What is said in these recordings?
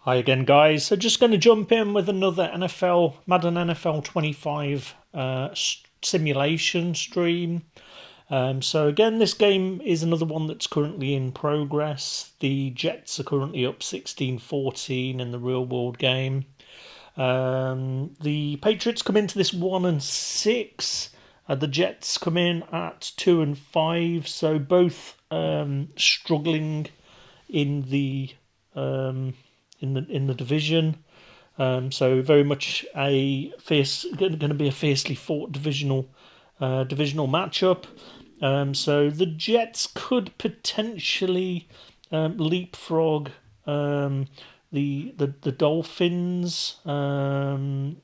Hi again, guys. So just going to jump in with another Madden NFL 25 simulation stream. So again, this game is another one that's currently in progress. The Jets are currently up 16-14 in the real world game. The Patriots come into this 1-6. The Jets come in at 2-5. So both struggling in the in the division. So very much going to be a fiercely fought divisional matchup. So the Jets could potentially leapfrog the Dolphins. I'm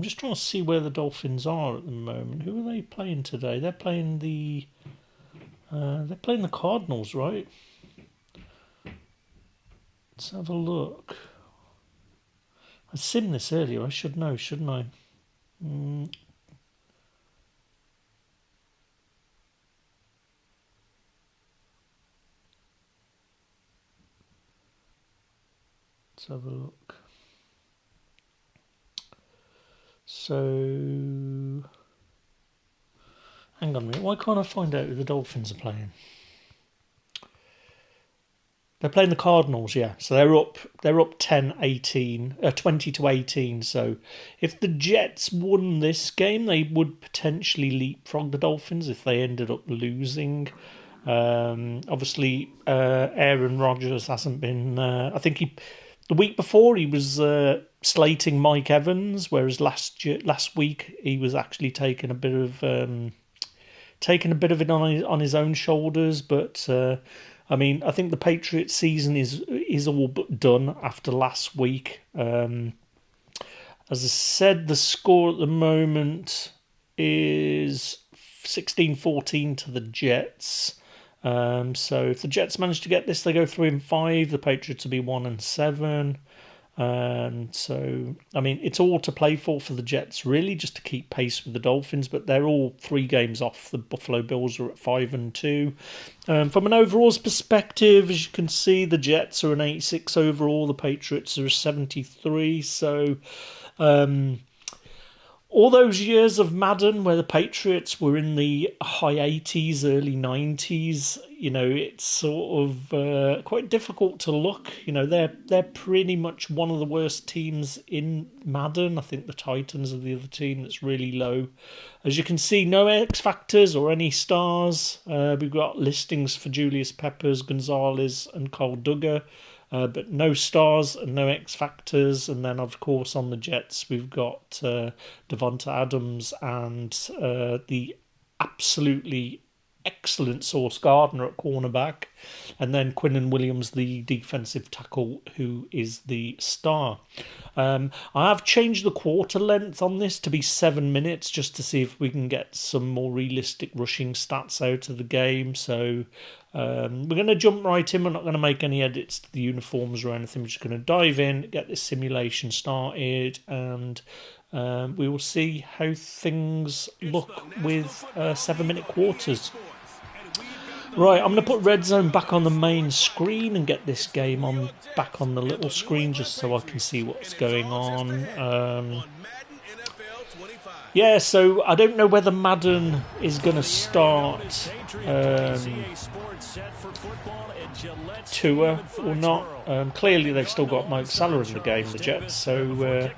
just trying to see where the Dolphins are at the moment. Who are they playing today? They're playing the Cardinals, right? Let's have a look. I simmed this earlier. I should know, shouldn't I? Let's have a look. So, hang on a minute. Why can't I find out who the Dolphins are playing? They're playing the Cardinals, yeah. So they're up 20-18. So if the Jets won this game, they would potentially leapfrog the Dolphins if they ended up losing. Obviously, Aaron Rodgers hasn't been. I think the week before he was slating Mike Evans, whereas last week he was actually taking a bit of it on his own shoulders. But I mean, I think the Patriots season is all but done after last week. As I said, the score at the moment is 16-14 to the Jets. So if the Jets manage to get this, they go 3-5. The Patriots will be 1-7. So I mean, it's all to play for the Jets, really, just to keep pace with the Dolphins. But they're all 3 games off. The Buffalo Bills are at 5-2. From an overalls perspective, as you can see, the Jets are an 86 overall. The Patriots are a 73. So. All those years of Madden where the Patriots were in the high 80s, early 90s, it's sort of quite difficult to look. They're pretty much one of the worst teams in Madden. I think the Titans are the other team that's really low. As you can see, no X Factors or any stars. We've got listings for Julius Peppers, Gonzalez, and Cole Duggar. But no stars and no X Factors. And then, of course, on the Jets, we've got Devonta Adams and the absolutely excellent Sauce Gardner at cornerback. And then Quinnen Williams, the defensive tackle, who is the star. I have changed the quarter length on this to be 7 minutes just to see if we can get some more realistic rushing stats out of the game. So we're going to jump right in. We're not going to make any edits to the uniforms or anything. We're just going to dive in, get this simulation started, and we will see how things look with 7-minute quarters. Right, I'm going to put Red Zone back on the main screen and get this game back on the little screen just so I can see what's going on. Yeah, so I don't know whether Madden is going to start Tua or not. Clearly, they've still got Mike Salah in the game, the Jets. So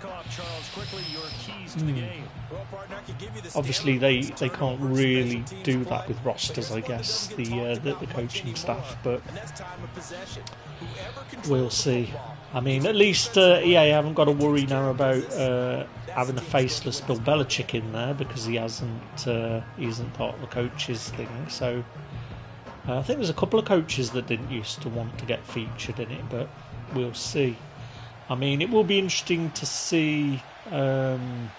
obviously they can't really do that with rosters, I guess, the coaching staff. But we'll see. I mean, at least EA haven't got to worry now about having a faceless Bill Belichick in there because he isn't part of the coaches thing. So I think there's a couple of coaches that didn't used to want to get featured in it, but we'll see. I mean, it will be interesting to see. Hang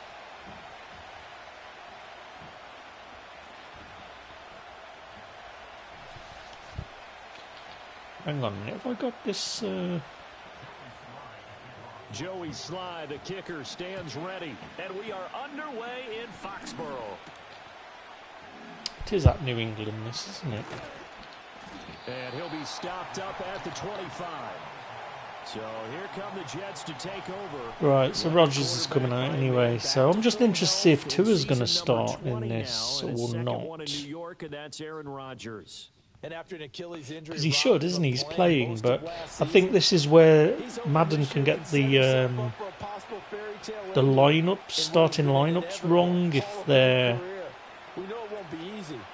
on a minute, have I got this? Joey Sly, the kicker, stands ready, and we are underway in Foxborough. It is at New England, this, isn't it? And he'll be stopped up at the 25. So here come the Jets to take over. Right, so Rodgers is coming out anyway. So I'm just interested to see if Tua's going to start in this or not. And after an Achilles injury, Because he should, isn't he? He's playing, but I think this is where Madden can get the lineups, starting lineups wrong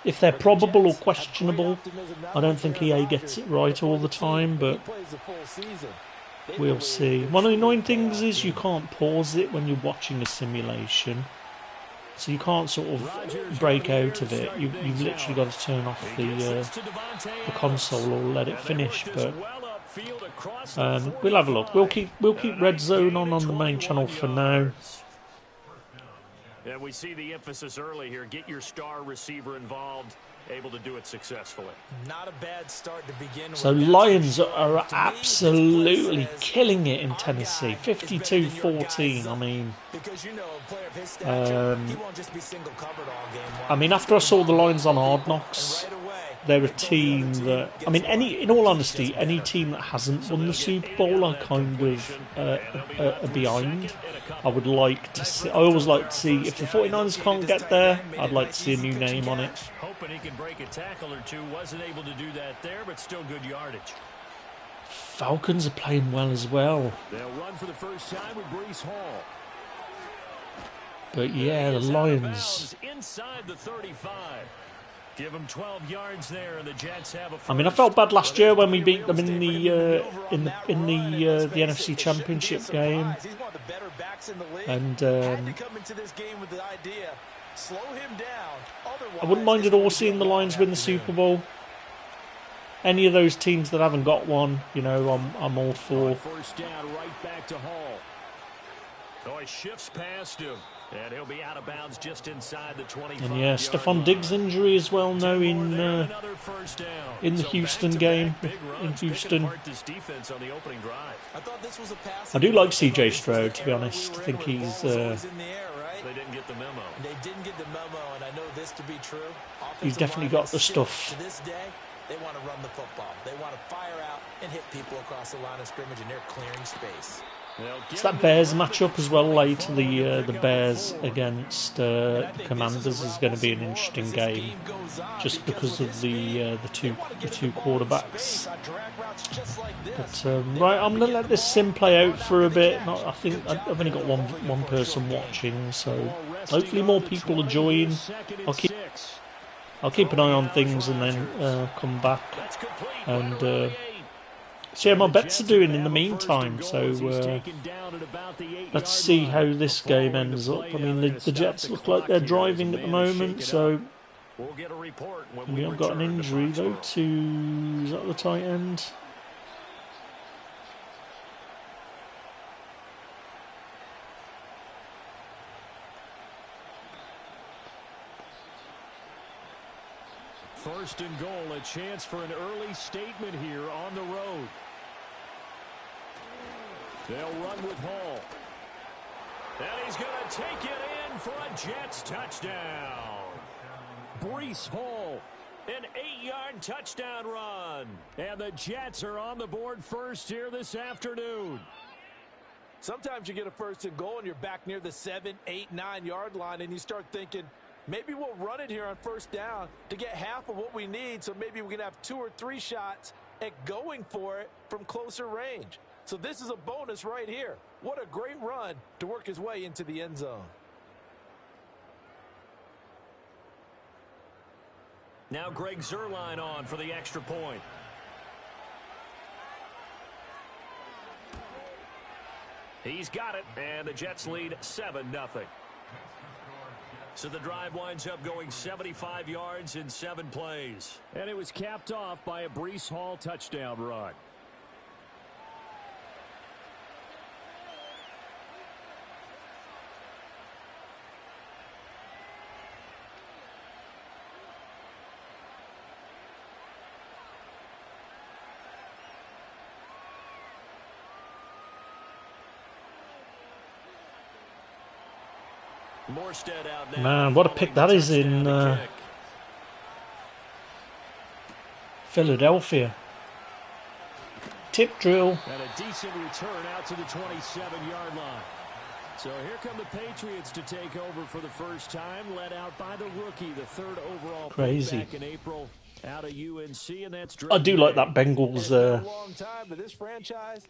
if they're probable or questionable. I don't think EA gets it right all the time, but we'll see. One of the annoying things is you can't pause it when you're watching a simulation. So you can't sort of break out of it. You've literally got to turn off the console or let it finish. But we'll have a look. We'll keep Red Zone on the main channel for now. And we see the emphasis early here. Get your star receiver involved. Able to do it successfully. Not a bad start to begin with. So Lions are absolutely killing it in Tennessee. 52-14. I mean, after I saw the Lions on Hard Knocks, they're a team that, in all honesty, any team that hasn't won the Super Bowl, I kind of are behind. I would like to see. I always like to see if the 49ers can't get there. I'd like to see a new name on it. Hoping he can break a tackle or two. Wasn't able to do that there, but still good yardage. Falcons are playing well as well. They'll run for the first time with Breece Hall. But yeah, the Lions. Inside the 35. Give them 12 yards there, and the Jets have a first. I felt bad last year when we beat them in the NFC Championship game, and I wouldn't mind at all seeing the Lions win the Super Bowl. Any of those teams that haven't got one, I'm all for. First down, right back to Hall. So he shifts past him. And he'll be out of bounds just inside the 25. And yeah, Stephon Diggs' injury as well now in the Houston game. In Houston. I do like CJ Stroud, to be honest. I think he's... They didn't get the memo. And I know this to be true. He's definitely got the stuff. To this day, they want to run the football. They want to fire out and hit people across the line of scrimmage, and they're clearing space. It's that Bears matchup as well later. The Bears against the Commanders is going to be an interesting game, just because of the two quarterbacks. But right, I'm going to let this sim play out for a bit. I think I've only got one person watching, so hopefully more people will join. I'll keep an eye on things and then come back and. See how my bets are doing in the meantime. So let's see how this game ends up. The Jets look like they're driving at the moment. So we haven't got an injury though. Is that the tight end? First and goal, a chance for an early statement here on the road. They'll run with Hall. And he's going to take it in for a Jets touchdown. Breece Hall, an 8-yard touchdown run. And the Jets are on the board first here this afternoon. Sometimes you get a first and goal and you're back near the 7, 8, 9-yard line, and you start thinking, maybe we'll run it here on first down to get half of what we need, so maybe we can have 2 or 3 shots at going for it from closer range. So this is a bonus right here. What a great run to work his way into the end zone. Now Greg Zuerlein on for the extra point. He's got it, and the Jets lead 7-0. So the drive winds up going 75 yards in 7 plays. And it was capped off by a Breece Hall touchdown run. Man, what a pick that is in Philadelphia. tip drill. And a decent return out to the 27-yard line. So here come the Patriots to take over for the first time, led out by the rookie, the third overall pick back in April out of UNC, and that's I do like that Bengals it's been a long time, but this franchise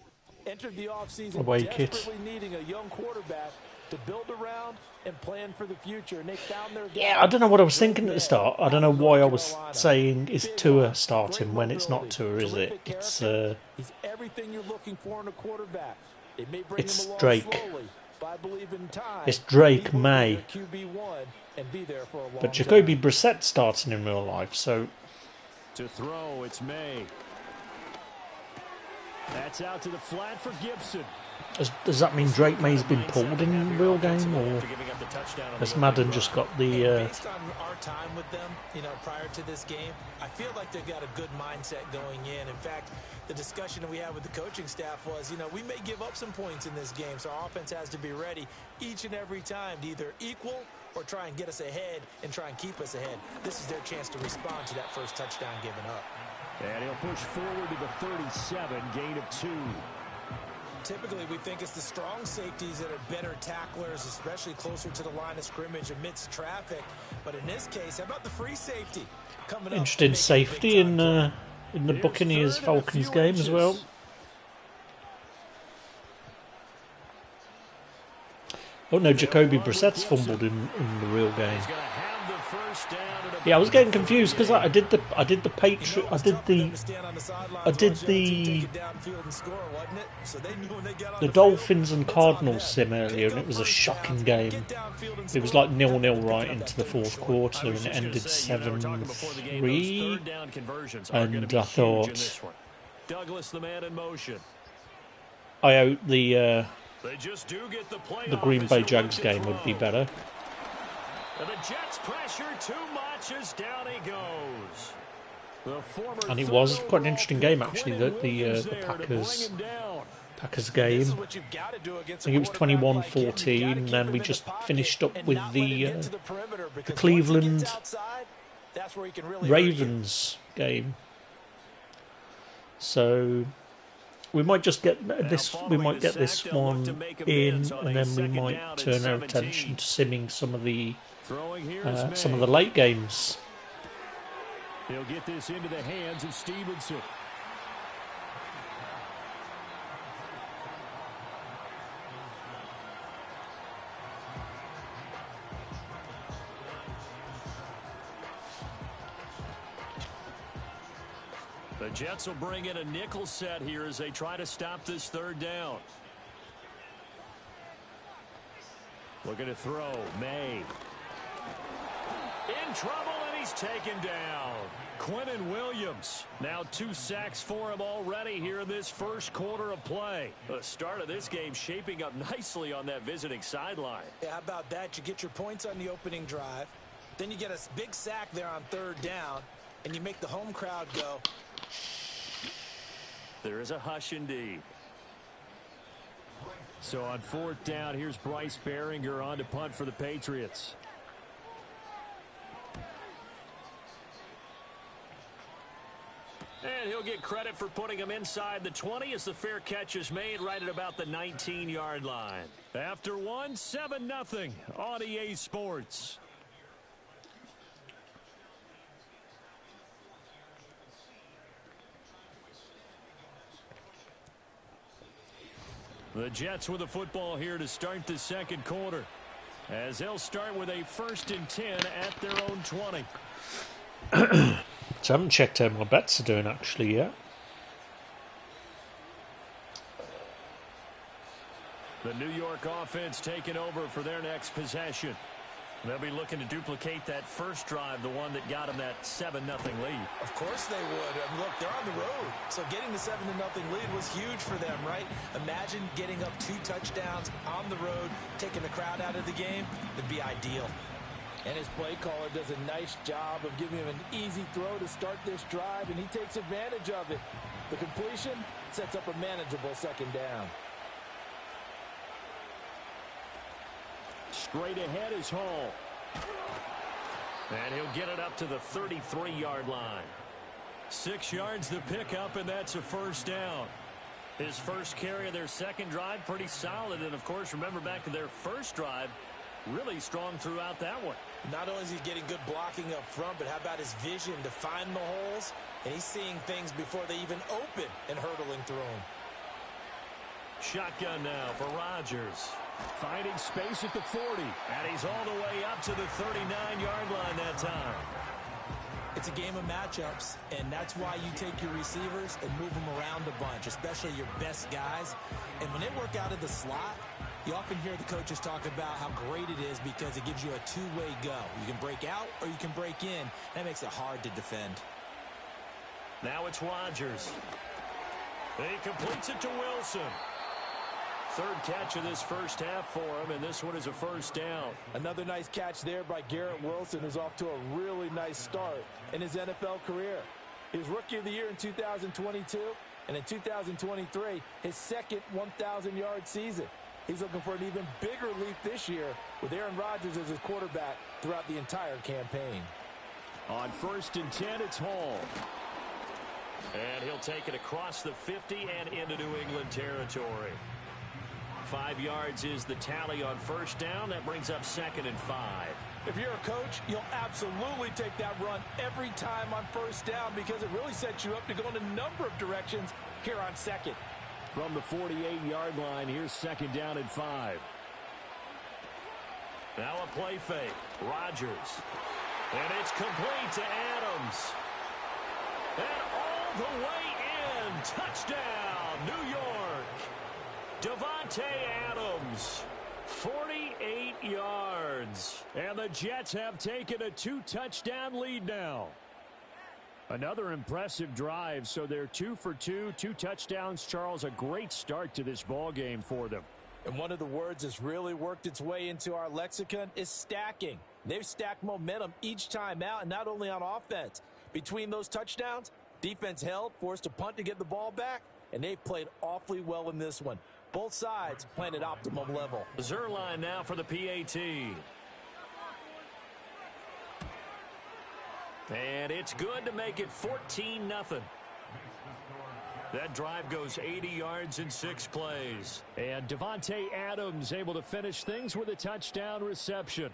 entered the offseason away desperately kit. needing a young quarterback to build around and plan for the future, and they found their guy. Yeah, I don't know what I was thinking at the start. I don't know why I was saying is Tua starting when it's not Tua, is it? It's he's everything you're looking for in a quarterback. It may bring it's him along Drake. slowly, but I believe in time. It's Drake May. QB1 and be there for a long But Jacoby Brissett starting in real life, so to throw, it's May. That's out to the flat for Gibson. does that mean Drake May's been pulled in real game, or has Madden just got the? Based on our time with them, prior to this game, I feel like they've got a good mindset going in. In fact, the discussion that we had with the coaching staff was, we may give up some points in this game, so our offense has to be ready each and every time to either equal or try and get us ahead and try and keep us ahead. This is their chance to respond to that first touchdown given up. And he'll push forward to the 37, gain of 2. Typically, we think it's the strong safeties that are better tacklers, especially closer to the line of scrimmage amidst traffic. But in this case, how about the free safety coming up? Interesting safety in the Buccaneers Falcons game as well. Oh no, Jacoby Brissett's fumbled in the real game. Yeah, I was getting confused because I did the Dolphins and Cardinals sim earlier, and it was a shocking game. It was like 0-0 right into the fourth quarter, and it ended 7-3. And I thought, I hope the Green Bay Jags game would be better. And the Jets pressure too much as down he goes. And it was quite an interesting game actually, the Packers game. I think it was 21-14, and then we just finished up with the Cleveland Ravens game. So we might just get this. We might get this one in, and then we might turn our attention to simming some of the late games. He'll get this into the hands of Stevenson. The Jets will bring in a nickel set here as they try to stop this third down. Looking to throw. May. In trouble, and he's taken down. Quinnen Williams. Now 2 sacks for him already here in this first quarter of play. The start of this game shaping up nicely on that visiting sideline. Yeah, how about that? You get your points on the opening drive. Then you get a big sack there on third down, and you make the home crowd go. There is a hush indeed. So on fourth down, here's Bryce Behringer on to punt for the Patriots. And he'll get credit for putting him inside the 20 as the fair catch is made right at about the 19-yard line. After one, 7-0 on EA Sports. The Jets with the football here to start the second quarter, as they'll start with a 1st and 10 at their own 20. So I haven't checked how my bets are doing actually yet. The New York offense taking over for their next possession. They'll be looking to duplicate that first drive, the one that got them that 7-0 lead. Of course they would. Look, they're on the road, so getting the 7-0 lead was huge for them, right? Imagine getting up 2 touchdowns on the road, taking the crowd out of the game. It'd be ideal. And his play caller does a nice job of giving him an easy throw to start this drive, and he takes advantage of it. The completion sets up a manageable second down. Straight ahead is Hall. And he'll get it up to the 33-yard line. 6 yards to pick up, and that's a first down. His first carry of their second drive, pretty solid. And, of course, remember back to their first drive, really strong throughout that one. Not only is he getting good blocking up front, but how about his vision to find the holes? And he's seeing things before they even open and hurdling through them. Shotgun now for Rodgers. Finding space at the 40. And he's all the way up to the 39-yard line that time. It's a game of matchups, and that's why you take your receivers and move them around a bunch, especially your best guys. And when they work out of the slot, you often hear the coaches talk about how great it is because it gives you a two-way go. You can break out or you can break in. That makes it hard to defend. Now it's Rodgers. He completes it to Wilson. Third catch of this first half for him, and this one is a first down. Another nice catch there by Garrett Wilson, who's off to a really nice start in his NFL career. He was Rookie of the Year in 2022, and in 2023, his second 1,000-yard season. He's looking for an even bigger leap this year with Aaron Rodgers as his quarterback throughout the entire campaign. On 1st and 10, it's Hall. And he'll take it across the 50 and into New England territory. 5 yards is the tally on first down. That brings up 2nd and 5. If you're a coach, you'll absolutely take that run every time on first down because it really sets you up to go in a number of directions here on second. From the 48-yard line, here's 2nd down and 5. Now a play fake. Rodgers. And it's complete to Adams. And all the way in. Touchdown, New York. Davante Adams, 48 yards. And the Jets have taken a 2-touchdown lead now. Another impressive drive, so they're 2 for 2, 2 touchdowns. Charles, a great start to this ball game for them. And one of the words that's really worked its way into our lexicon is stacking. They've stacked momentum each time out, and not only on offense. Between those touchdowns, defense held, forced a punt to get the ball back, and they've played awfully well in this one. Both sides playing at optimum level. Zerline now for the PAT. And it's good to make it 14-0. That drive goes 80 yards in 6 plays. And Davante Adams able to finish things with a touchdown reception.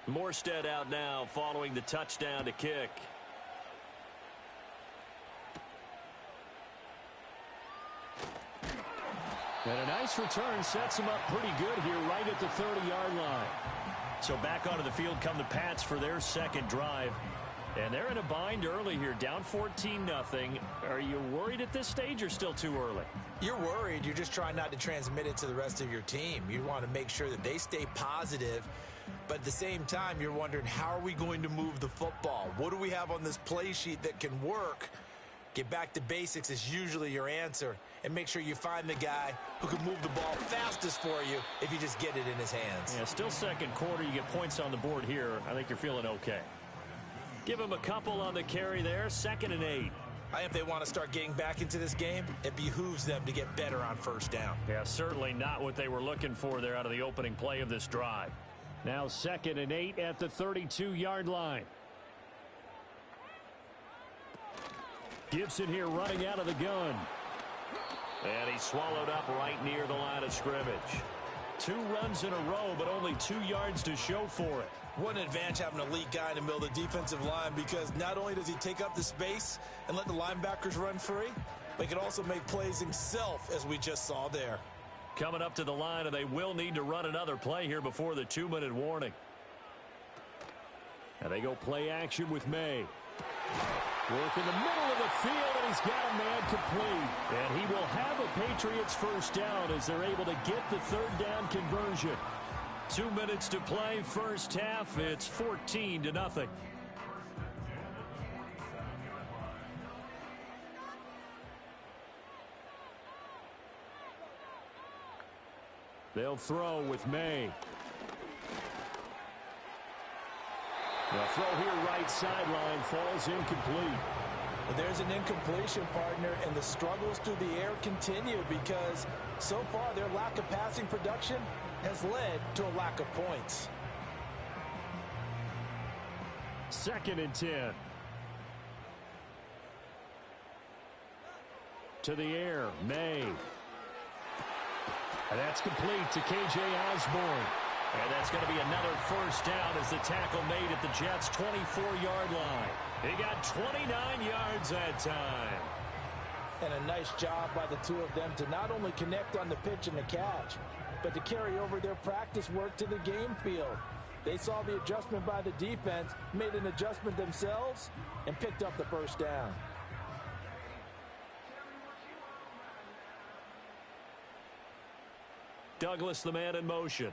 Morstead out now following the touchdown to kick. And a nice return sets him up pretty good here right at the 30-yard line. So back onto the field come the Pats for their second drive. And they're in a bind early here, down 14-0. Are you worried at this stage or still too early? You're worried. You're just trying not to transmit it to the rest of your team. You want to make sure that they stay positive. But at the same time, you're wondering, how are we going to move the football? What do we have on this play sheet that can work? Get back to basics is usually your answer. And make sure you find the guy who can move the ball fastest for you if you just get it in his hands. Yeah, still second quarter. You get points on the board here. I think you're feeling okay. Give him a couple on the carry there. 2nd and 8. If they want to start getting back into this game, it behooves them to get better on first down. Yeah, certainly not what they were looking for there out of the opening play of this drive. Now 2nd and 8 at the 32-yard line. Gibson here running out of the gun. And he's swallowed up right near the line of scrimmage. 2 runs in a row, but only 2 yards to show for it. What an advantage having an elite guy in the middle of the defensive line, because not only does he take up the space and let the linebackers run free, but he can also make plays himself, as we just saw there. Coming up to the line, and they will need to run another play here before the 2-minute warning. And they go play action with May. Work in the middle of the field, and he's got a man complete. And he will have a Patriots first down as they're able to get the 3rd down conversion. 2 minutes to play, first half. It's 14-0. They'll throw with May. The throw here right sideline falls incomplete. Well, there's an incompletion, partner, and the struggles through the air continue because so far their lack of passing production has led to a lack of points. 2nd and 10. To the air, May. And that's complete to K.J. Osborne. And that's going to be another first down as the tackle made at the Jets' 24-yard line. He got 29 yards that time. And a nice job by the two of them to not only connect on the pitch and the catch, but to carry over their practice work to the game field. They saw the adjustment by the defense, made an adjustment themselves, and picked up the first down. Douglas, the man in motion.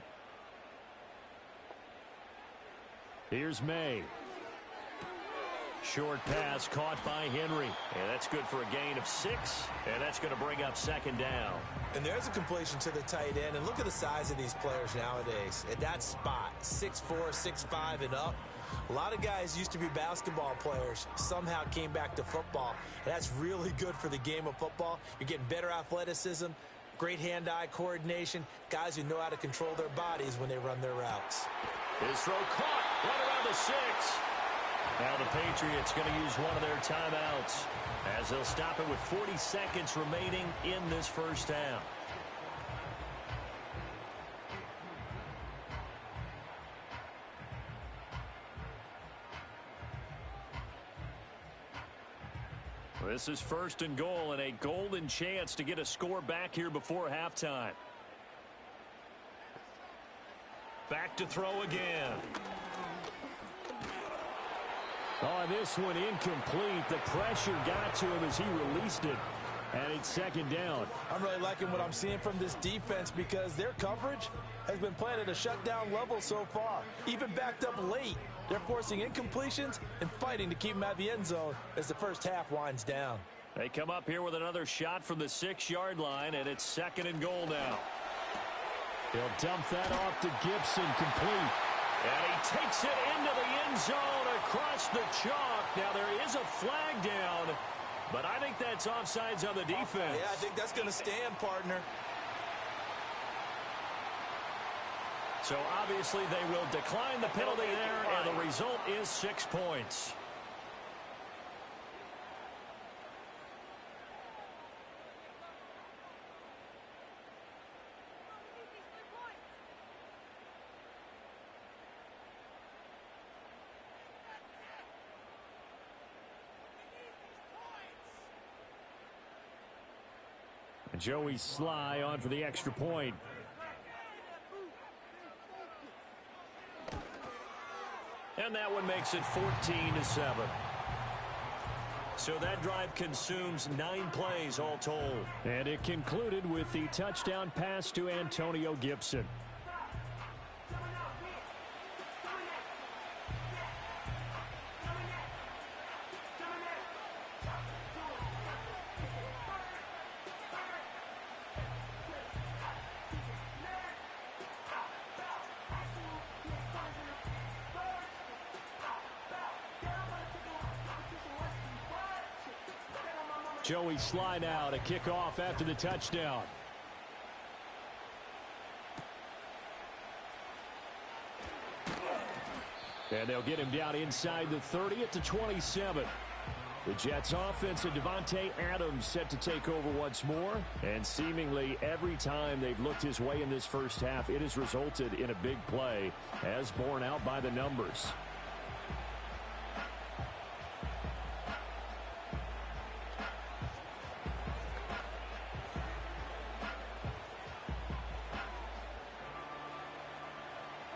Here's May. Short pass caught by Henry. And that's good for a gain of 6. And that's going to bring up 2nd down. And there's a completion to the tight end. And look at the size of these players nowadays. At that spot, 6'4", 6'5", and up. A lot of guys used to be basketball players, somehow came back to football. And that's really good for the game of football. You're getting better athleticism, great hand-eye coordination, guys who know how to control their bodies when they run their routes. His throw caught right around the 6. Now the Patriots going to use one of their timeouts as they'll stop it with 40 seconds remaining in this first half. This is 1st and goal and a golden chance to get a score back here before halftime. Back to throw again. Oh, this one incomplete. The pressure got to him as he released it. And it's 2nd down. I'm really liking what I'm seeing from this defense because their coverage has been playing at a shutdown level so far. Even backed up late, they're forcing incompletions and fighting to keep them out of the end zone as the first half winds down. They come up here with another shot from the 6-yard line, and it's 2nd and goal now. He'll dump that off to Gibson, complete. And he takes it into the end zone across the chalk. Now there is a flag down, but I think that's offsides on the defense. Yeah, I think that's going to stand, partner. So obviously they will decline the penalty there, and the result is 6 points. Joey Sly on for the extra point. And that one makes it 14-7. So that drive consumes 9 plays all told. And it concluded with the touchdown pass to Antonio Gibson. Joey Sly now to kick off after the touchdown. And they'll get him down inside the 30 at the 27. The Jets offense and Devontae Adams set to take over once more. And seemingly every time they've looked his way in this first half, it has resulted in a big play as borne out by the numbers.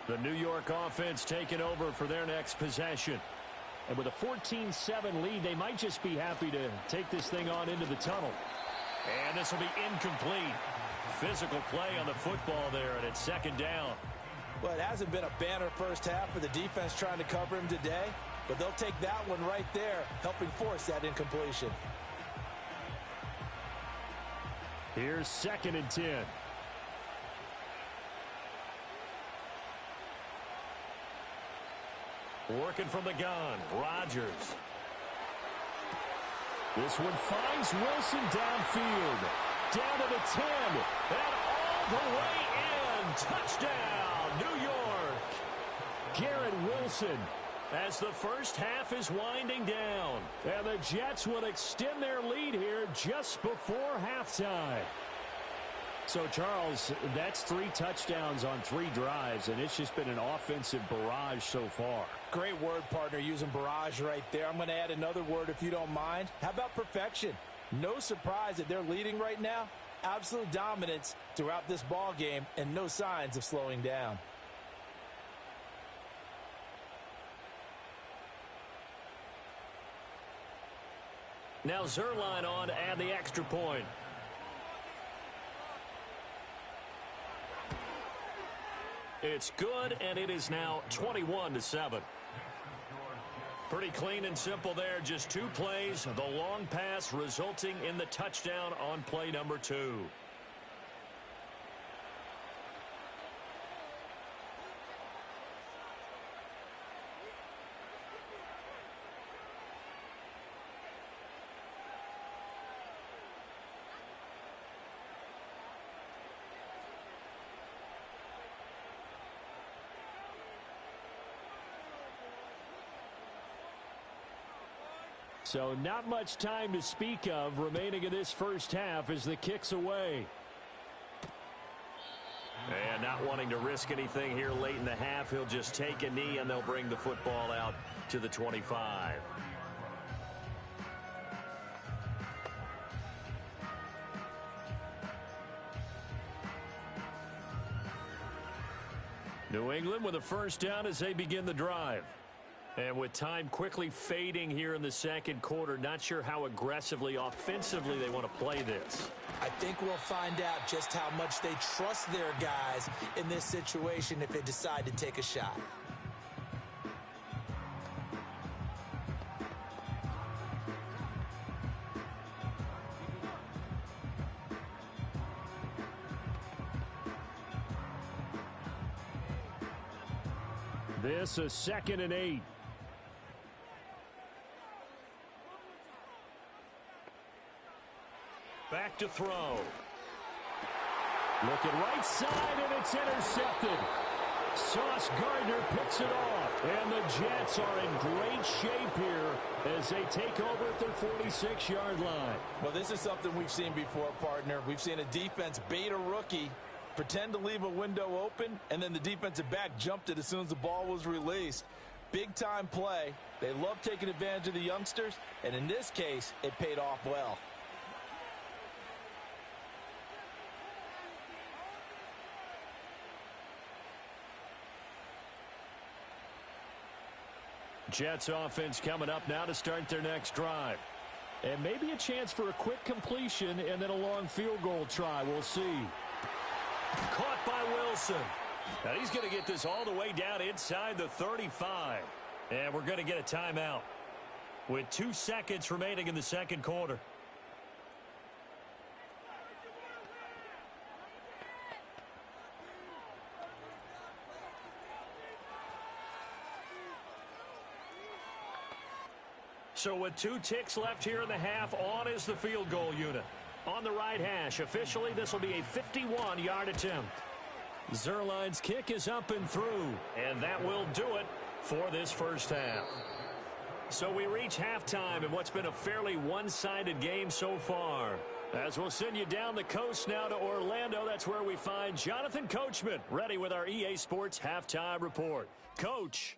The New York offense taking over for their next possession. And with a 14-7 lead, they might just be happy to take this thing on into the tunnel. And this will be incomplete. Physical play on the football there, and it's 2nd down. Well, it hasn't been a banner first half for the defense trying to cover him today, but they'll take that one right there, helping force that incompletion. Here's 2nd and 10. Working from the gun, Rodgers. This one finds Wilson downfield. Down to the 10. And all the way in. Touchdown, New York. Garrett Wilson, as the first half is winding down. And the Jets will extend their lead here just before halftime. So, Charles, that's 3 touchdowns on 3 drives, and it's just been an offensive barrage so far. Great word, partner, using barrage right there. I'm going to add another word if you don't mind. How about perfection? No surprise that they're leading right now. Absolute dominance throughout this ball game and no signs of slowing down. Now Zerline on to add the extra point. It's good, and it is now 21-7. Pretty clean and simple there. Just 2 plays. The long pass resulting in the touchdown on play number 2. So not much time to speak of remaining in this first half as the kick's away. And not wanting to risk anything here late in the half, he'll just take a knee and they'll bring the football out to the 25. New England with a first down as they begin the drive. And with time quickly fading here in the second quarter, not sure how aggressively, offensively they want to play this. I think we'll find out just how much they trust their guys in this situation if they decide to take a shot. This is 2nd and 8. Back to throw. Looking right side, and it's intercepted. Sauce Gardner picks it off. And the Jets are in great shape here as they take over at their 46-yard line. Well, this is something we've seen before, partner. We've seen a defense bait a rookie, pretend to leave a window open, and then the defensive back jumped it as soon as the ball was released. Big-time play. They love taking advantage of the youngsters, and in this case, it paid off well. Jets offense coming up now to start their next drive. And maybe a chance for a quick completion and then a long field goal try. We'll see. Caught by Wilson. Now he's going to get this all the way down inside the 35. And we're going to get a timeout with 2 seconds remaining in the second quarter. So with 2 ticks left here in the half, on is the field goal unit. On the right hash, officially this will be a 51-yard attempt. Zerline's kick is up and through, and that will do it for this first half. So we reach halftime in what's been a fairly one-sided game so far. As we'll send you down the coast now to Orlando, that's where we find Jonathan Coachman ready with our EA Sports Halftime Report. Coach.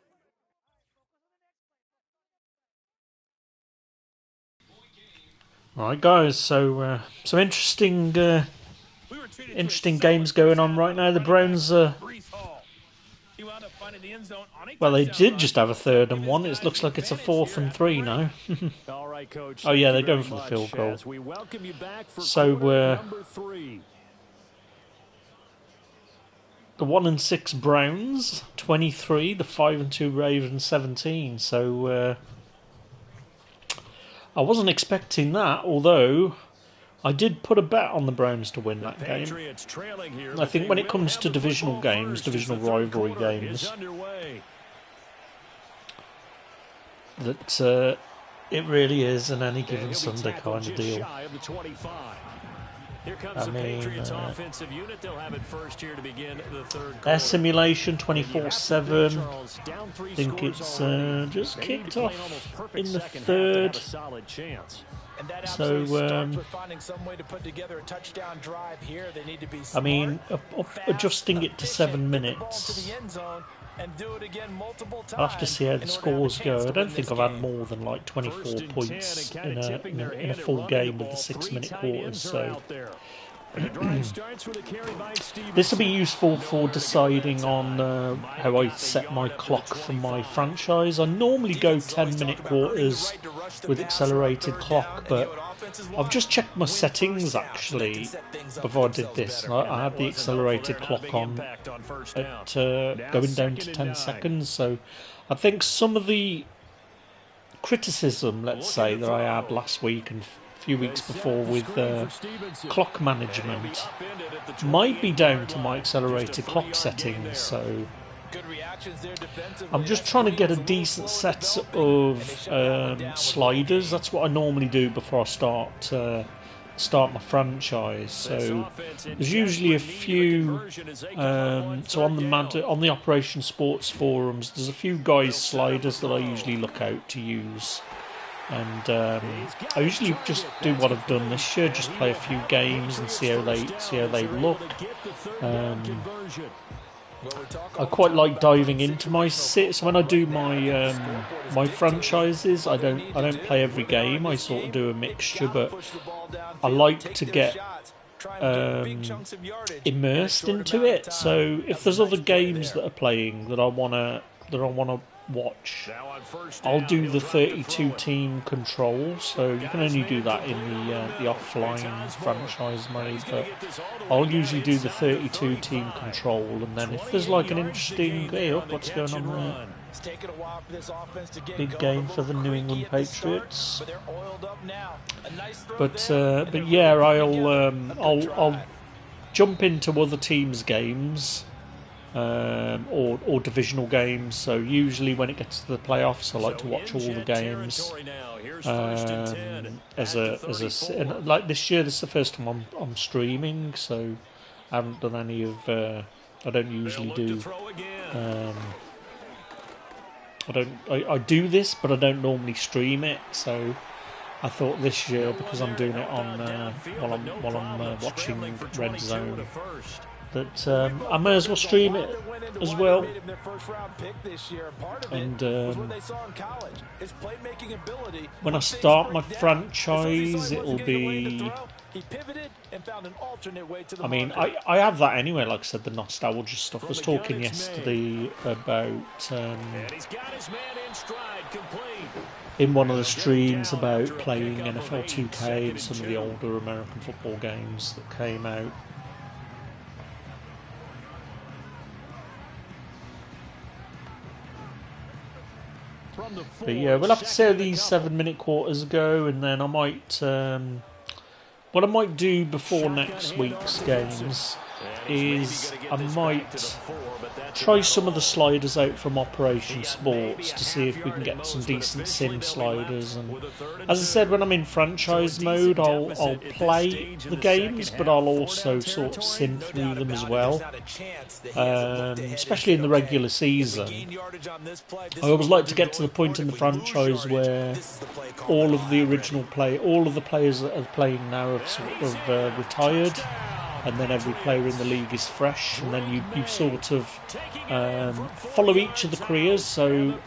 All right, guys. So some interesting games going on right now. The Browns, well, they did just have a 3rd and 1. It looks like it's a 4th and 3 now. All right, Coach. Oh yeah, they're going for the field goal. We welcome you back for so number 3. The 1 and 6 Browns 23, the 5 and 2 Ravens 17. So. I wasn't expecting that, although I did put a bet on the Browns to win that game. I think when it comes to divisional games, divisional rivalry games, that it really is an any given Sunday kind of deal. Here comes the Patriots offensive unit. They'll have it first here to begin the third quarter. Their simulation 24/7. I think it's just kicked off in the third. And that So, absolutely starts with finding some way to put together a touchdown drive here. They need to be smart, I mean, adjusting it to 7 get the ball minutes. to the end zone and do it again multiple times. I'll have to see how the in order to have a scores chance go. to I don't win think this I've had game. more than like 24 points in a full game with the 6-minute quarters. So this will be useful for deciding on how I set my clock for my franchise. I normally go 10-minute quarters with accelerated clock, but I've just checked my settings actually before I did this. I had the accelerated clock on at going down to 10 seconds, so I think some of the criticism, let's say, that I had last week and a few weeks before with clock management might be down to my accelerated clock settings. So I'm just trying to get a decent set of sliders. That's what I normally do before I start my franchise. So there's usually a few. So on the Operation Sports forums, there's a few guys' sliders that I usually look out to use. And I usually just do what I've done this year, just play a few games and see how they look. I quite like diving into my sit. So when I do my franchises, I don't play every game. I sort of do a mixture, but I like to get immersed into it. So if there's other games that are playing that I wanna watch, I'll do the 32 team control. So you can only do that in the offline franchise mode, but I'll usually do the 32 team control, and then if there's like an interesting what's going on there? Big game for the New England Patriots. But yeah, I'll jump into other teams' games. Or divisional games. So usually when it gets to the playoffs, I like to watch all the games. And like this year, this is the first time I'm streaming, so I haven't done any of. I don't usually do. I do this, but I don't normally stream it. So I thought this year, because I'm doing it on while I'm watching Red Zone, that I may as well stream it as well. And when I start my franchise, it'll be. I mean, I have that anyway. Like I said, the nostalgia stuff. I was talking yesterday about in one of the streams about playing NFL 2K and some of the older American football games that came out. But yeah, we'll have to see how these 7-minute quarters go, and then I might. What I might do before next week's games is I might try some of the sliders out from Operation Sports to see if we can get some decent sim sliders. And as I said, when I'm in franchise mode, I'll play the games, but I'll also sort of sim through them as well. Especially in the regular season, I always like to get to the point in the franchise where all of the players that are playing now have sort of retired, and then every player in the league is fresh, and then you sort of follow each of the careers. So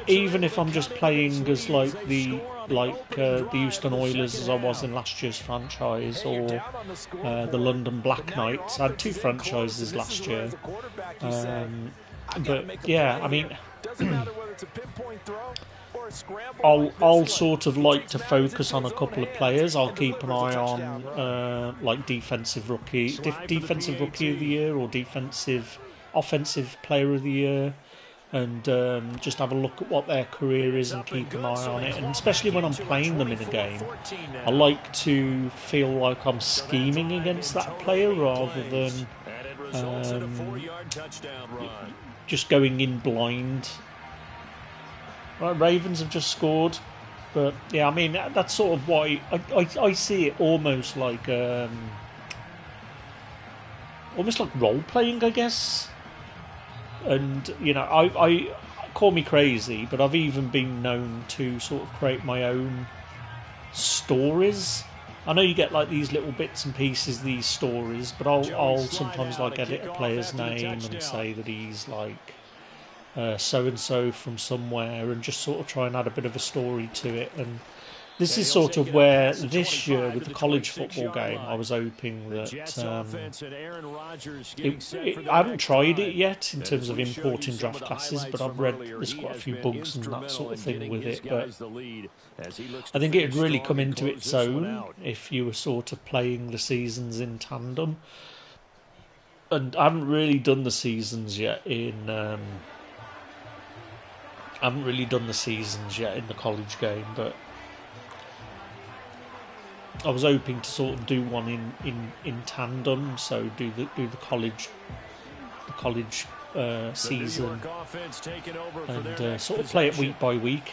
even if I'm just playing as the Houston Oilers as I was in last year's franchise, or the London Black Knights, I had 2 franchises last year. But yeah, I mean, I'll sort of like to focus on a couple of players. I'll keep an eye on like defensive rookie of the year, or offensive player of the year, and just have a look at what their career is and keep an eye on it. And especially when I'm playing them in a game, I like to feel like I'm scheming against that player rather than just going in blind. Right, Ravens have just scored. But yeah, I mean that's sort of why I see it almost like role playing, I guess. And I call me crazy, but I've even been known to sort of create my own stories. I know you get like these little bits and pieces, these stories, but I'll sometimes like edit a player's name and say that he's like so and so from somewhere, and just sort of try and add a bit of a story to it. And this is sort of where this year with the college football game, I was hoping that I haven't tried it yet in terms of importing draft classes, but I've read there's quite a few bugs and that sort of thing with it. But I think it would really come into its own if you were sort of playing the seasons in tandem. And I haven't really done the seasons yet in. I haven't really done the seasons yet in the college game, but I was hoping to sort of do one in tandem, so do the college season and sort of play it week by week,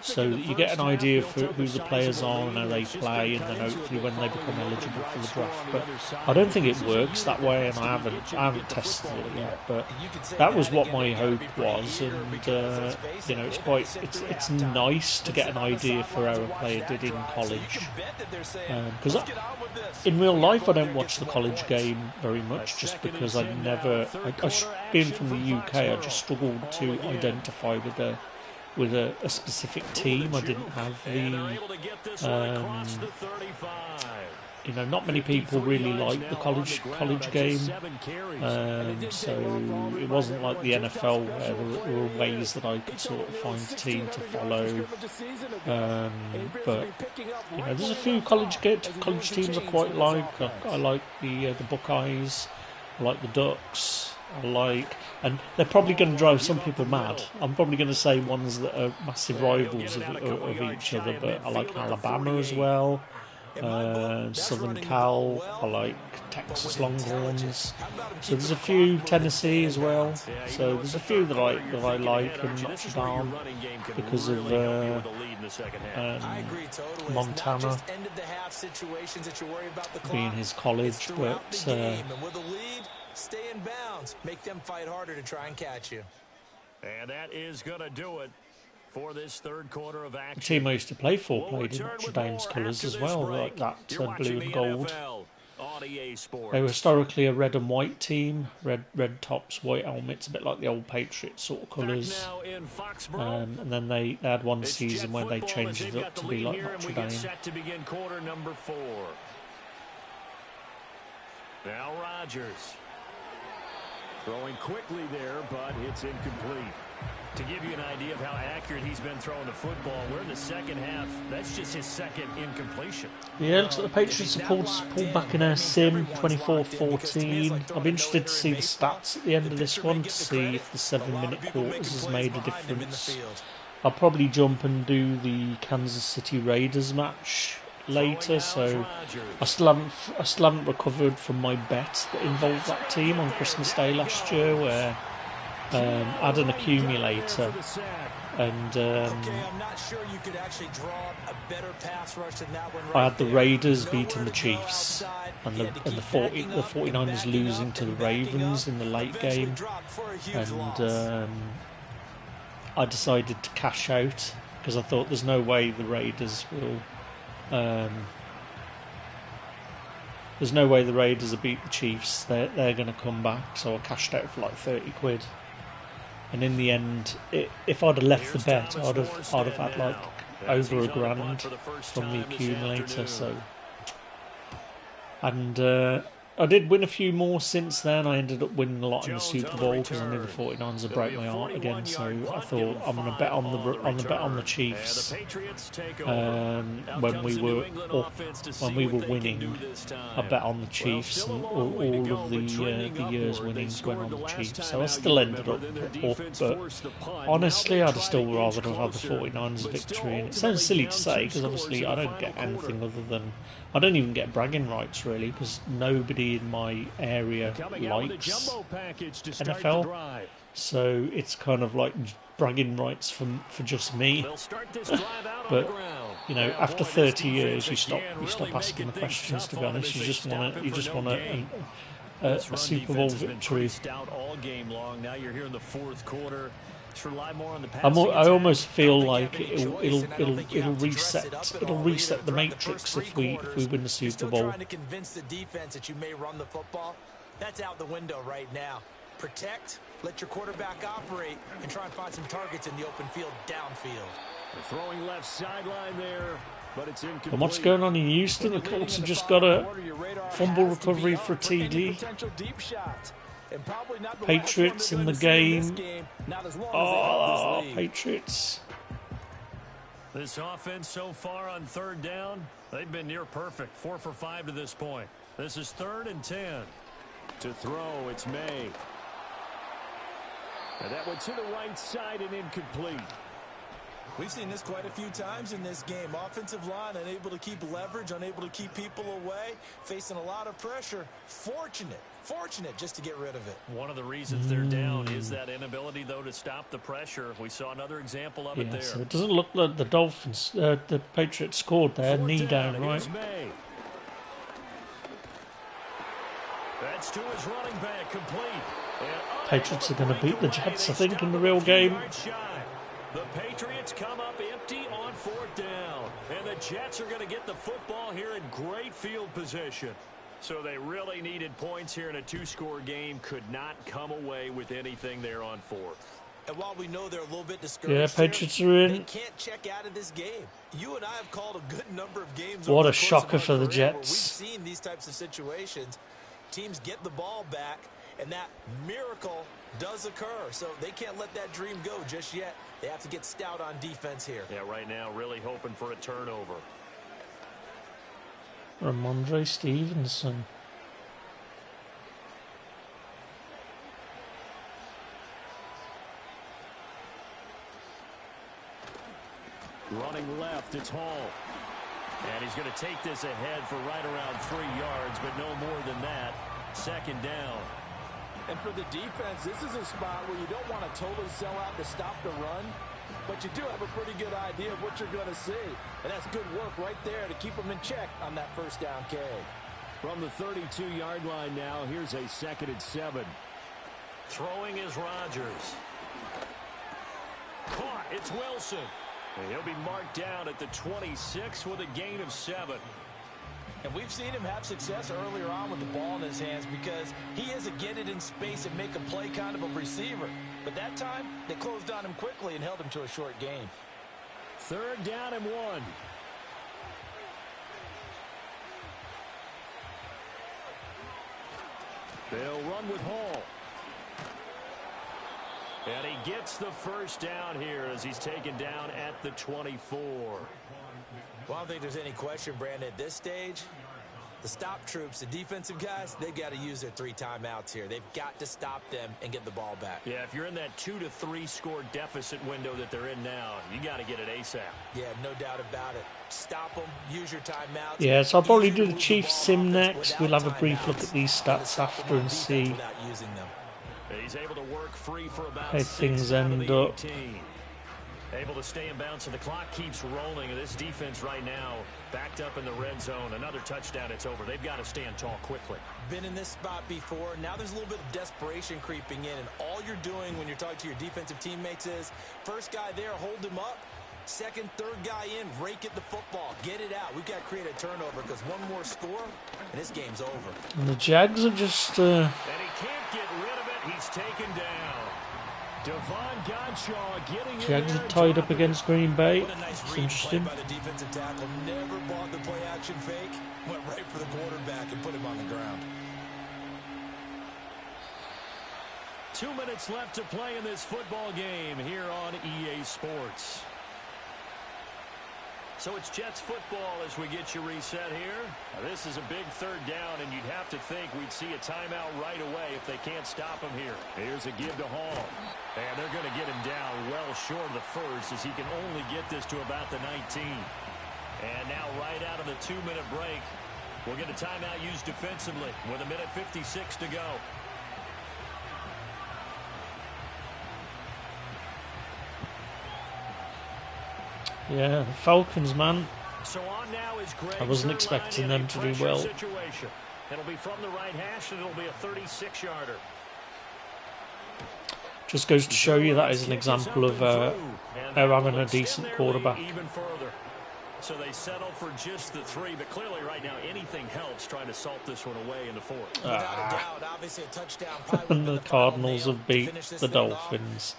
so that you get an idea for who the players are and how they play, and then hopefully when they become eligible for the draft. But I don't think it works that way, and I haven't tested it yet. But that was what my hope was, and it's nice to get an idea for how a player did in college, because in real life I don't watch the college game very much, just because I being from the UK, I just struggled to identify with a specific team. I didn't have not many people really like the college game, so it wasn't like the NFL where there were ways that I could sort of find a team to follow. But there's a few college teams I quite like. I like the Buckeyes. I like the Ducks. And they're probably going to drive some people mad. I'm probably going to say ones that are massive rivals of each other, but I like Alabama as well. Southern Cal. I like Texas Longhorns. So there's a few, Tennessee as well. So there's a few that I like, and Notre Dame because of Montana being his college, but. Stay in bounds. Make them fight harder to try and catch you. And that is going to do it for this third quarter of action. The team I used to play for played in Notre Dame's colours as well, like that blue and gold. They were historically a red and white team, red tops, white helmets, a bit like the old Patriots sort of colours. And then they had one season where they changed it up to be like Notre Dame. Set to begin quarter number 4. Now Rodgers. Throwing quickly there, but it's incomplete. To give you an idea of how accurate he's been throwing the football, we're in the second half. That's just his second incompletion. Yeah, looks like the Patriots have pulled back in their sim, 24-14. I'll be interested to see the stats at the end of this one, to see if the 7-minute quarters has made a difference. I'll probably jump and do the Kansas City Raiders match later, so I still haven't recovered from my bet that involved that team on Christmas Day last year, where I had an accumulator, and I had the Raiders beating the Chiefs and the 49ers losing to the Ravens in the late game, and I decided to cash out because I thought there's no way the Raiders will. There's no way the Raiders will beat the Chiefs. They're going to come back. So I cashed out for like 30 quid. And in the end, if I'd have left the bet, I'd have had like over $1,000 from the accumulator. So, and I did win a few more since then. I ended up winning a lot in the Super Bowl because I knew the 49ers would break my heart again. So I thought I'm going to bet on the Chiefs when we were winning. I bet on the Chiefs, and all of the year's winnings went on the Chiefs. So I still ended up, but honestly, I'd still rather have had the 49ers victory. And it sounds silly to say because obviously I don't get anything other than. I don't even get bragging rights really, because nobody in my area likes NFL. So it's kind of like bragging rights for just me. They'll start this drive out on the But ground. you know, Yeah, after boy, this 30 defense years, you stop again asking really making the things questions. To tough be on them honest, as they stop him for no gain. This a run Super Bowl defense has been pretty victory. stout all game long. Now you're here in the fourth quarter. Just rely more on the I passing attack. almost feel like it'll reset the matrix if we win the Super Still Bowl. trying to convince the defense that you may run the football. That's out the window right now. Protect, let your quarterback operate, and try and find some targets in the open field downfield. They're throwing left sideline there, but it's incomplete. And what's going on in Houston? The Colts have just got a fumble recovery for a TD. Patriots in the game. Oh, Patriots. This offense so far on third down, they've been near perfect. 4 for 5 to this point. This is 3rd and 10. To throw, it's May. And that went to the right side and incomplete. We've seen this quite a few times in this game. Offensive line unable to keep leverage, unable to keep people away, facing a lot of pressure. Fortunate just to get rid of it. One of the reasons they're down is that inability, though, to stop the pressure. We saw another example of it there. So it doesn't look like the Dolphins, the Patriots scored there, knee down, right? That's to his running back, complete. Patriots are going to beat the Jets, I think, in the real game. The Patriots come up empty on 4th down. And the Jets are going to get the football here in great field position. So they really needed points here in a 2-score game. Could not come away with anything there on 4th. And while we know they're a little bit discouraged, yeah, Patriots are in. They can't check out of this game. You and I have called a good number of games. What a shocker for the Jets. We've seen these types of situations. Teams get the ball back, and that miracle does occur. So they can't let that dream go just yet. They have to get stout on defense here. Yeah, right now really hoping for a turnover. Ramondre Stevenson. Running left, it's Hall. And he's going to take this ahead for right around 3 yards, but no more than that. 2nd down. And for the defense, this is a spot where you don't want to totally sell out to stop the run, but you do have a pretty good idea of what you're going to see. And that's good work right there to keep them in check on that 1st down carry. From the 32-yard line now, here's a 2nd and 7. Throwing is Rodgers. Caught, it's Wilson. And he'll be marked down at the 26 with a gain of 7. And we've seen him have success earlier on with the ball in his hands because he is a get it in space and make a play kind of a receiver. But that time, they closed on him quickly and held him to a short gain. 3rd down and 1. They'll run with Hall. And he gets the 1st down here as he's taken down at the 24. Well, I don't think there's any question, Brandon, at this stage, the stop troops, the defensive guys, they've got to use their 3 timeouts here. They've got to stop them and get the ball back. Yeah, if you're in that 2 to 3 score deficit window that they're in now, you got to get it ASAP. Yeah, no doubt about it. Stop them, use your timeouts. Yeah, so I'll probably do the Chiefs sim next. We'll have a brief look at these stats after and see He's able to work free for about how things end up. Able to stay in bounds, and the clock keeps rolling. And this defense right now backed up in the red zone. Another touchdown, it's over. They've got to stand tall quickly. Been in this spot before. Now there's a little bit of desperation creeping in, and all you're doing when you're talking to your defensive teammates is first guy there, hold him up. Second, third guy in, rake at the football. Get it out. We've got to create a turnover because one more score, and this game's over. And the Jags are just... And he can't get rid of it. He's taken down. Devon Godshaw getting Jags are tied up against Green Bay. What a nice It's read interesting. play by the defensive tackle. Never bought the play action fake. Went right for the quarterback and put him on the ground. 2 minutes left to play in this football game here on EA Sports. So it's Jets football as we get you reset here. Now this is a big 3rd down, and you'd have to think we'd see a timeout right away if they can't stop him here. Here's a give to Hall. And they're going to get him down well short of the 1st as he can only get this to about the 19. And now right out of the 2-minute break, we'll get a timeout used defensively with 1:56 to go. Yeah, the Falcons, man. So on now is Greg I wasn't expecting them to do well. Situation. It'll be from the right hash, and it'll be a 36-yarder. Just goes to show you that is an example of having a decent quarterback. Even further. So they settle for just the 3, but clearly right now anything helps trying to salt this one away in the 4th. Without a doubt, obviously a touchdown. And the Cardinals have beat the Dolphins.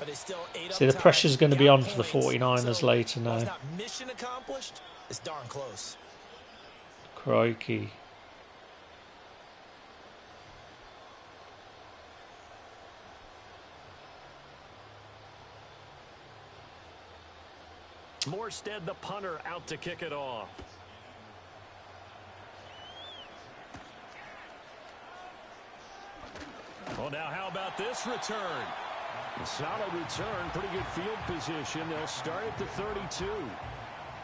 See, the pressure's going to be on for the 49ers later now. Not mission accomplished. It's darn close. Crikey. Morstead, the punter, out to kick it off. Well, now how about this return? A solid return, pretty good field position. They'll start at the 32.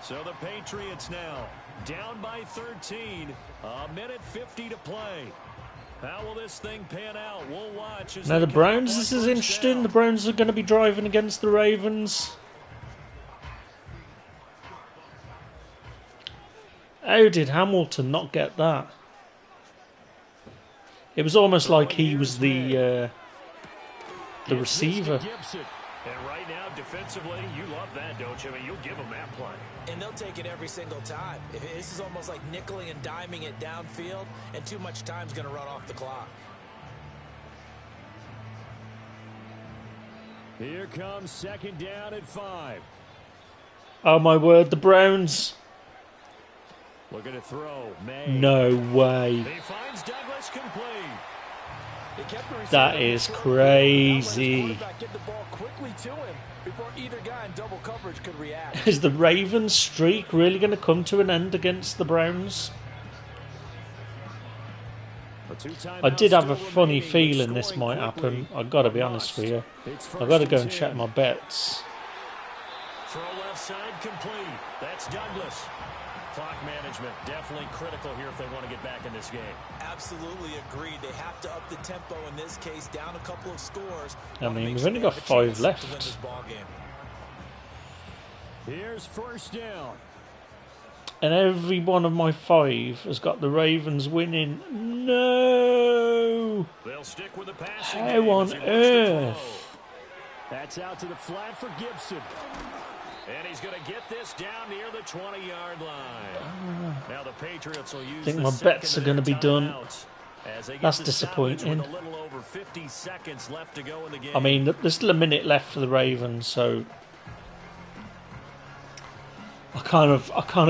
So the Patriots now down by 13. A minute 50 to play. How will this thing pan out? We'll watch. Now the Browns, this is interesting. The Browns are going to be driving against the Ravens. How did Hamilton not get that? It was almost like he was the receiver. And right now, defensively, you love that, don't you? I mean, you'll give them that play. And they'll take it every single time. This is almost like nickeling and diming it downfield, and too much time's going to run off the clock. Here comes 2nd down at 5. Oh my word, the Browns. Looking to throw. May. No way. He finds Douglas complete. That is crazy. Is the Ravens streak really going to come to an end against the Browns? I did have a funny feeling this might happen. I've got to be honest with you. I've got to go and check my bets. Throw left side complete. That's Douglas. Clock management definitely critical here if they want to get back in this game. Absolutely agreed. They have to up the tempo in this case, down a couple of scores. I mean, we've only got 5 left. Here's 1st down. And every one of my 5 has got the Ravens winning. No! They'll stick with the passing How game on earth? That's out to the flat for Gibson. And he's going to get this down near the 20-yard line. Now the Patriots will use I think my bets are going to be done. That's disappointing. A little over 50 seconds left to go in the game. I mean, there's still a minute left for the Ravens, so I kind of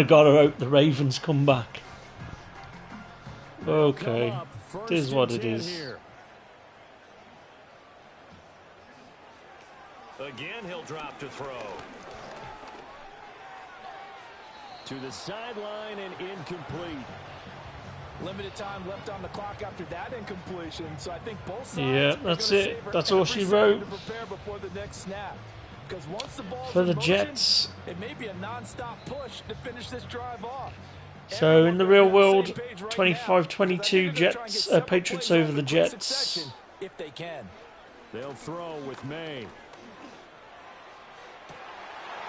got to hope the Ravens come back. Okay, it is what it is. Here. Again, he'll drop to throw. To the sideline and incomplete. Limited time left on the clock after that incompletion, so I think both sides. Yeah, that's it. That's all she wrote. To prepare before the next snap. Because once the ball's For the in motion, Jets. it may be a non-stop push to finish this drive off. So in the real world, 25-22 Jets, Patriots over the Jets. If they can. They'll throw with May.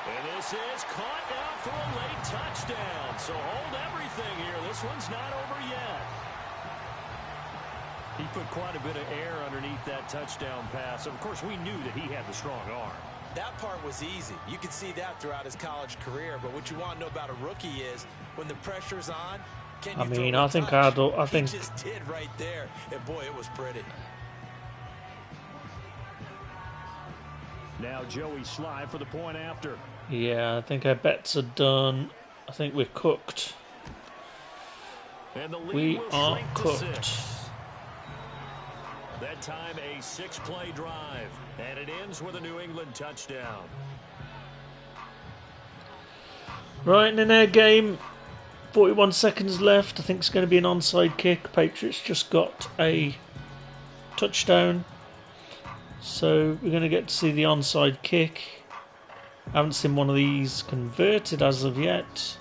And this is caught now for a late touchdown. So hold everything here. This one's not over yet. He put quite a bit of air underneath that touchdown pass. Of course, we knew that he had the strong arm. That part was easy. You could see that throughout his college career. But what you want to know about a rookie is when the pressure's on, can you I mean, throw I a think touch? he just did right there. And boy, it was pretty. Now Joey Sly for the point after. Yeah, I think our bets are done. I think we're cooked. And the lead We will are shrink to cooked. 6. That time a 6-play drive. And it ends with a New England touchdown. Right, in our game, 41 seconds left. I think it's going to be an onside kick. Patriots just got a touchdown. So we're going to get to see the onside kick. I haven't seen one of these converted as of yet.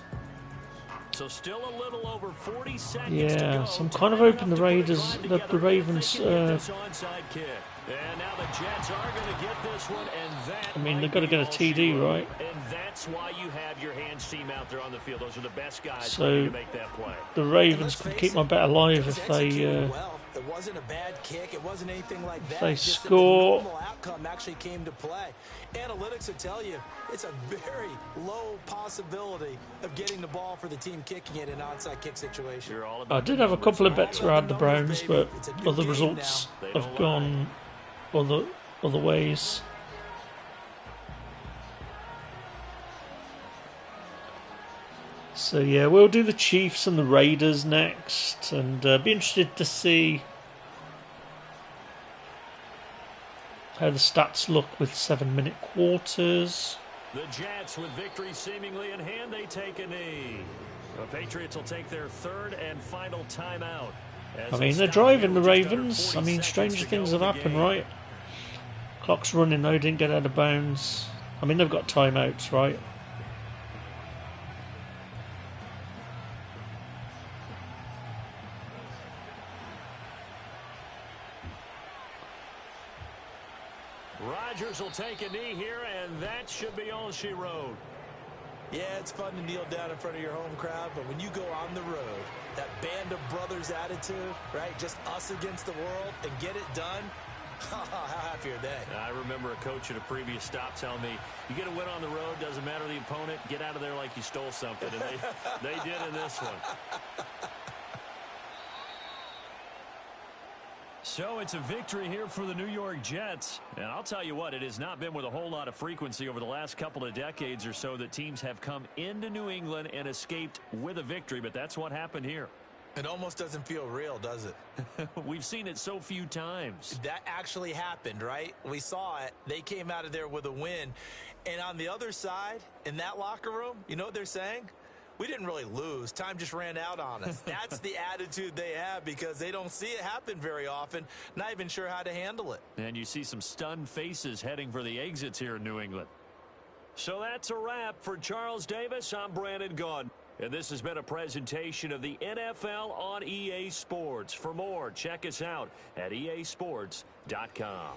So still a little over 40 seconds to Yeah, go. so I'm kind of hoping the Ravens, the If Ravens. they can get this onside kick. And now the Jets are going to get this one, and that I mean, might they've got to be get a all she TD, wrote. right? And that's why you have your hands team out there on the field. Those are the best guys So ready to make that play. the Ravens could keep my bet alive if they well. It wasn't a bad kick. It wasn't anything like that. they Just that score. the normal outcome actually came to play. Analytics would tell you it's a very low possibility of getting the ball for the team kicking it in an onside kick situation. You're all I about did the have a couple of numbers, bets right? where I had the All about the Browns, numbers, but baby. It's a new other game results now. They have don't lie. gone other ways. So yeah, we'll do the Chiefs and the Raiders next, and be interested to see how the stats look with 7-minute quarters. The Jets, with victory seemingly in hand, they take a knee. The Patriots will take their third and final timeout. I mean, they're driving the Ravens. I mean, stranger things have happened, right? Clock's running though, didn't get out of bounds. I mean, they've got timeouts, right? Rodgers will take a knee here, and that should be all she wrote. Yeah, it's fun to kneel down in front of your home crowd, but when you go on the road, that band of brothers attitude, right? Just us against the world and get it done. How happy are they? I remember a coach at a previous stop telling me, you get a win on the road, doesn't matter the opponent, get out of there like you stole something. And they did in this one. So it's a victory here for the New York Jets. And I'll tell you what, it has not been with a whole lot of frequency over the last couple of decades or so that teams have come into New England and escaped with a victory. But that's what happened here. It almost doesn't feel real, does it? We've seen it so few times. That actually happened, right? We saw it. They came out of there with a win. And on the other side, in that locker room, you know what they're saying? We didn't really lose. Time just ran out on us. That's the attitude they have because they don't see it happen very often. Not even sure how to handle it. And you see some stunned faces heading for the exits here in New England. So that's a wrap for Charles Davis. I'm Brandon Gaudin. And this has been a presentation of the NFL on EA Sports. For more, check us out at easports.com.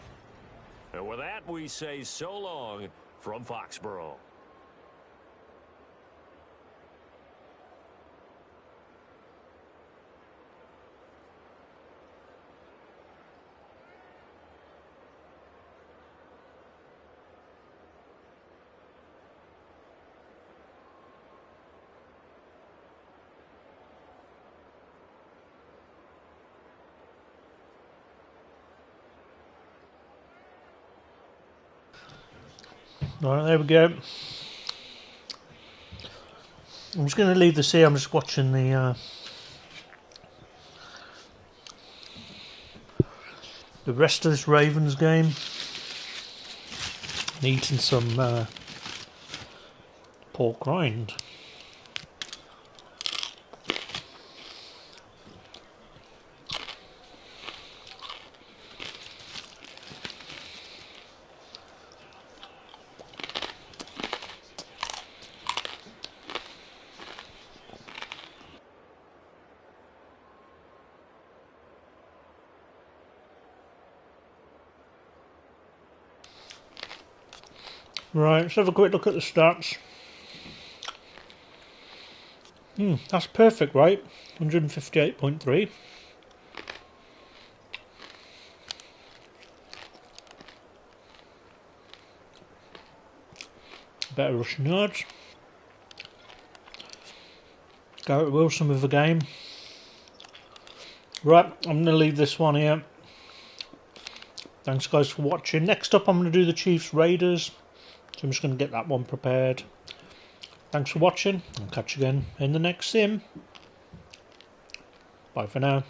And with that, we say so long from Foxborough. Alright, there we go. I'm just going to leave this here. I'm just watching the rest of this Ravens game. And eating some pork rind. Right, let's have a quick look at the stats. That's perfect, right? 158.3. Better rushing yards. Garrett Wilson with the game. Right, I'm going to leave this one here. Thanks guys for watching. Next up I'm going to do the Chiefs Raiders. So I'm just going to get that one prepared. Thanks for watching. I'll catch you again in the next sim. Bye for now.